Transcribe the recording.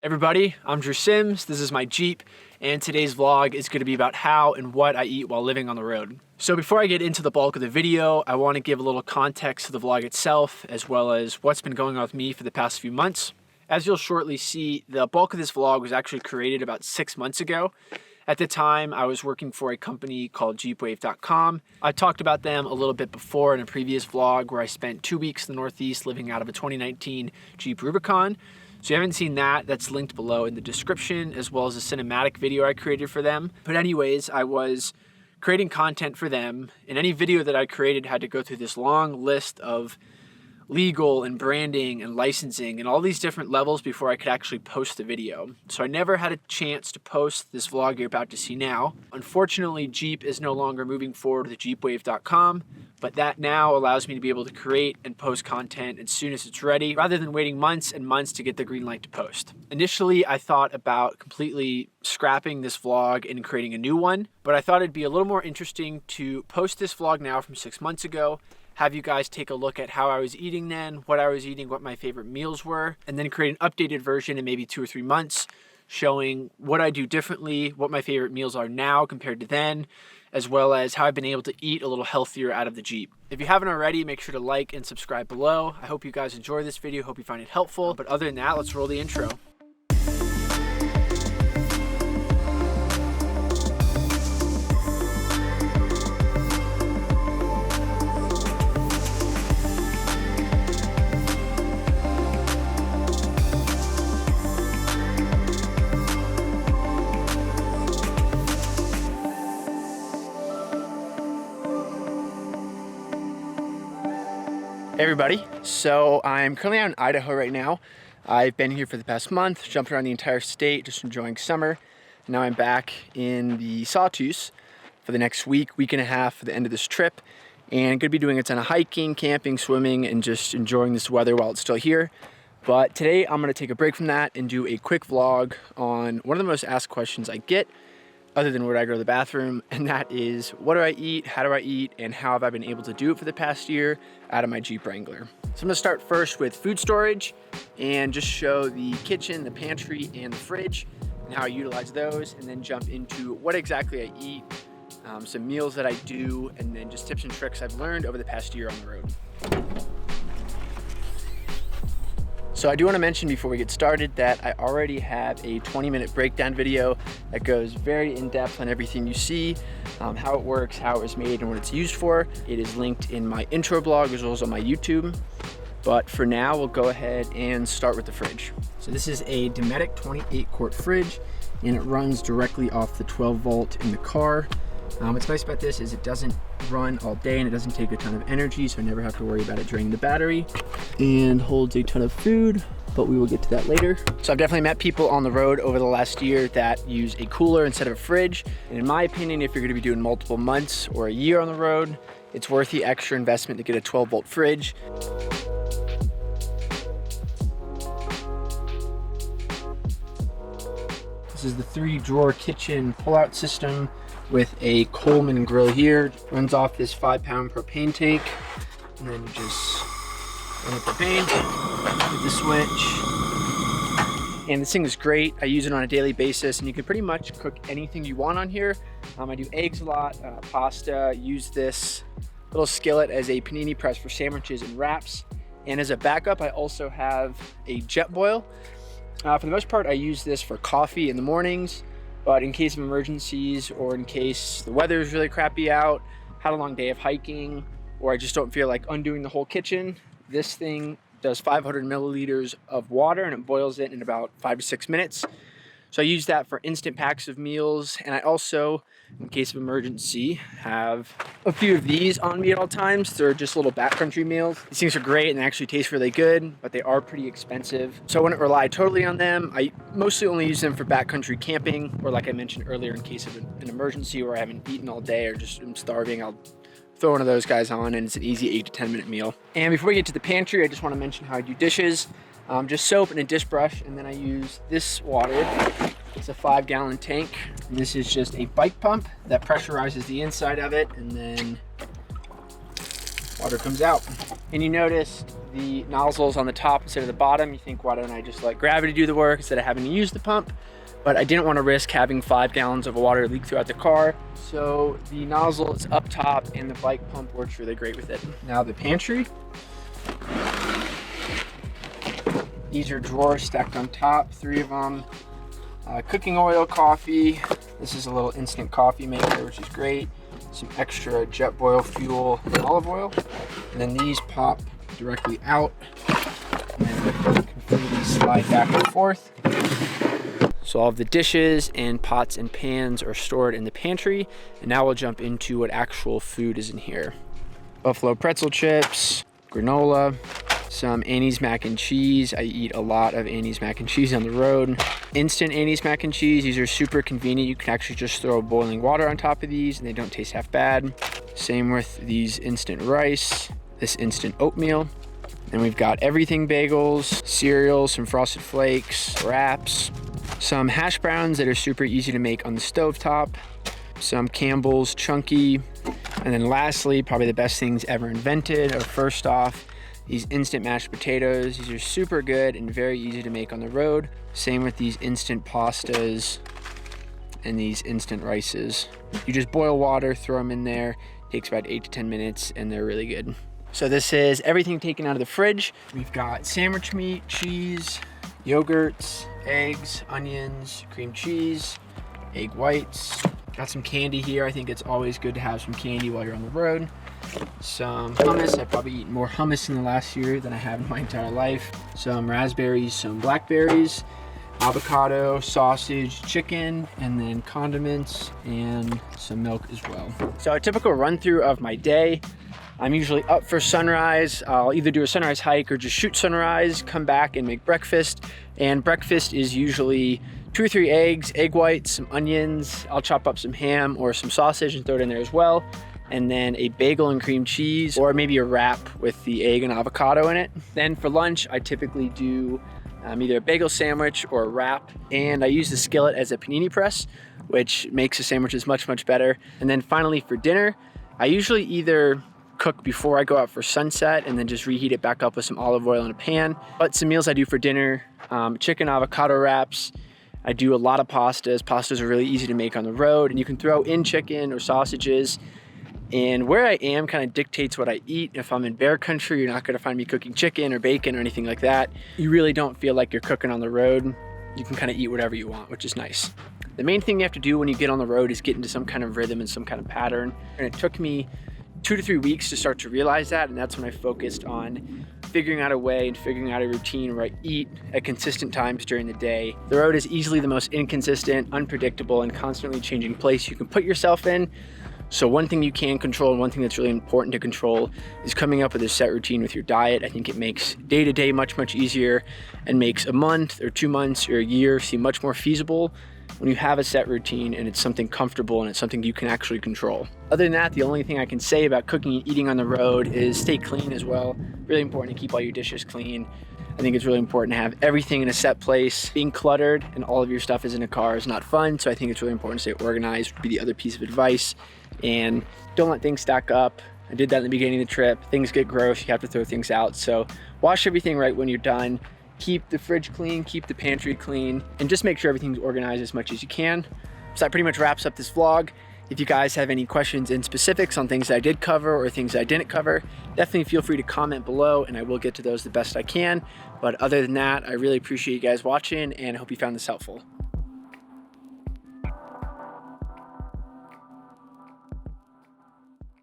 Everybody, I'm Drew Sims, this is my Jeep, and today's vlog is going to be about how and what I eat while living on the road. So before I get into the bulk of the video, I want to give a little context to the vlog itself, as well as what's been going on with me for the past few months. As you'll shortly see, the bulk of this vlog was actually created about 6 months ago. At the time, I was working for a company called JeepWave.com. I talked about them a little bit before in a previous vlog where I spent 2 weeks in the Northeast living out of a 2019 Jeep Rubicon. So if you haven't seen that, that's linked below in the description, as well as a cinematic video I created for them. But anyways, I was creating content for them, and any video that I created had to go through this long list of legal and branding and licensing and all these different levels before I could actually post the video. So I never had a chance to post this vlog you're about to see now. Unfortunately, Jeep is no longer moving forward with JeepWave.com, but that now allows me to be able to create and post content as soon as it's ready, rather than waiting months and months to get the green light to post. Initially, I thought about completely scrapping this vlog and creating a new one, but I thought it'd be a little more interesting to post this vlog now from 6 months ago, have you guys take a look at how I was eating then, what I was eating, what my favorite meals were, and then create an updated version in maybe 2 or 3 months showing what I do differently, what my favorite meals are now compared to then, as well as how I've been able to eat a little healthier out of the Jeep. If you haven't already, make sure to like and subscribe below. I hope you guys enjoy this video, hope you find it helpful, but other than that, let's roll the intro. Hey everybody, so I'm currently out in Idaho right now. I've been here for the past month, jumped around the entire state, just enjoying summer. And now I'm back in the Sawtooth for the next week and a half for the end of this trip. And I'm gonna be doing a ton of hiking, camping, swimming, and just enjoying this weather while it's still here. But today I'm gonna take a break from that and do a quick vlog on one of the most asked questions I get, other than where I go to the bathroom, and that is, what do I eat, how do I eat, and how have I been able to do it for the past year out of my Jeep Wrangler. So I'm gonna start first with food storage and just show the kitchen, the pantry, and the fridge, and how I utilize those, and then jump into what exactly I eat, some meals that I do, and then just tips and tricks I've learned over the past year on the road. So I do want to mention before we get started that I already have a 20-minute breakdown video that goes very in-depth on everything you see, how it works, how it was made, and what it's used for. It is linked in my intro blog as well as on my YouTube. But for now, we'll go ahead and start with the fridge. So this is a Dometic 28-quart fridge, and it runs directly off the 12-volt in the car. What's nice about this is it doesn't run all day and it doesn't take a ton of energy, so I never have to worry about it draining the battery, and holds a ton of food, but we will get to that later. So I've definitely met people on the road over the last year that use a cooler instead of a fridge. And in my opinion, if you're gonna be doing multiple months or a year on the road, it's worth the extra investment to get a 12-volt fridge. This is the 3-drawer kitchen pullout system with a Coleman grill here. Runs off this 5-pound propane tank, and then you just run the propane, hit the switch, and this thing is great. I use it on a daily basis, and you can pretty much cook anything you want on here. I do eggs a lot, pasta. Use this little skillet as a panini press for sandwiches and wraps, and as a backup, I also have a jet boil. For the most part, I use this for coffee in the mornings, but in case of emergencies, or in case the weather is really crappy out, had a long day of hiking, or I just don't feel like undoing the whole kitchen, this thing does 500 milliliters of water and it boils it in about 5 to 6 minutes. So I use that for instant packs of meals, and I also, in case of emergency, have a few of these on me at all times. They're just little backcountry meals. These things are great and they actually taste really good, but they are pretty expensive. So I wouldn't rely totally on them. I mostly only use them for backcountry camping, or like I mentioned earlier, in case of an emergency where I haven't eaten all day or just am starving, I'll throw one of those guys on, and it's an easy 8 to 10 minute meal. And before we get to the pantry, I just want to mention how I do dishes. Just soap and a dish brush, and then I use this water. It's a 5-gallon tank. And this is just a bike pump that pressurizes the inside of it, and then water comes out. And you notice the nozzle's on the top instead of the bottom. You think, why don't I just let gravity do the work instead of having to use the pump? But I didn't want to risk having 5 gallons of water leak throughout the car. So the nozzle is up top and the bike pump works really great with it. Now the pantry. These are drawers stacked on top, 3 of them. Cooking oil, coffee. This is a little instant coffee maker, which is great. Some extra jet boil fuel and olive oil. And then these pop directly out and then completely slide back and forth. So all of the dishes and pots and pans are stored in the pantry. And now we'll jump into what actual food is in here. Buffalo pretzel chips, granola, some Annie's mac and cheese. I eat a lot of Annie's mac and cheese on the road. Instant Annie's mac and cheese. These are super convenient. You can actually just throw boiling water on top of these and they don't taste half bad. Same with these instant rice, this instant oatmeal. And we've got everything bagels, cereal, some frosted flakes, wraps, some hash browns that are super easy to make on the stovetop, some Campbell's chunky, and then lastly, probably the best things ever invented are first off, these instant mashed potatoes. These are super good and very easy to make on the road. Same with these instant pastas and these instant rices. You just boil water, throw them in there. Takes about 8 to 10 minutes and they're really good. So this is everything taken out of the fridge. We've got sandwich meat, cheese, yogurts, eggs, onions, cream cheese, egg whites. Got some candy here. I think it's always good to have some candy while you're on the road. Some hummus. I've probably eaten more hummus in the last year than I have in my entire life. Some raspberries, some blackberries, avocado, sausage, chicken, and then condiments and some milk as well. So a typical run through of my day. I'm usually up for sunrise. I'll either do a sunrise hike or just shoot sunrise, come back and make breakfast. And breakfast is usually 2 or 3 eggs, egg whites, some onions. I'll chop up some ham or some sausage and throw it in there as well. And then a bagel and cream cheese, or maybe a wrap with the egg and avocado in it. Then for lunch, I typically do either a bagel sandwich or a wrap. And I use the skillet as a panini press, which makes the sandwiches much, much better. And then finally for dinner, I usually either cook before I go out for sunset and then just reheat it back up with some olive oil in a pan. But some meals I do for dinner, chicken avocado wraps. I do a lot of pastas. Pastas are really easy to make on the road and you can throw in chicken or sausages. And where I am kind of dictates what I eat. If I'm in bear country, you're not gonna find me cooking chicken or bacon or anything like that. You really don't feel like you're cooking on the road. You can kind of eat whatever you want, which is nice. The main thing you have to do when you get on the road is get into some kind of rhythm and some kind of pattern. And it took me 2 to 3 weeks to start to realize that. And that's when I focused on figuring out a way and figuring out a routine where I eat at consistent times during the day. The road is easily the most inconsistent, unpredictable, and constantly changing place you can put yourself in. So one thing you can control and one thing that's really important to control is coming up with a set routine with your diet. I think it makes day-to-day much, much easier and makes a month or 2 months or a year seem much more feasible when you have a set routine and it's something comfortable and it's something you can actually control. Other than that, the only thing I can say about cooking and eating on the road is stay clean as well. Really important to keep all your dishes clean. I think it's really important to have everything in a set place. Being cluttered and all of your stuff is in a car is not fun, so I think it's really important to stay organized would be the other piece of advice. And don't let things stack up. I did that in the beginning of the trip. Things get gross, you have to throw things out. So wash everything right when you're done. Keep the fridge clean, keep the pantry clean, and just make sure everything's organized as much as you can. So that pretty much wraps up this vlog. If you guys have any questions in specifics on things that I did cover or things that I didn't cover, definitely feel free to comment below and I will get to those the best I can. But other than that, I really appreciate you guys watching and I hope you found this helpful.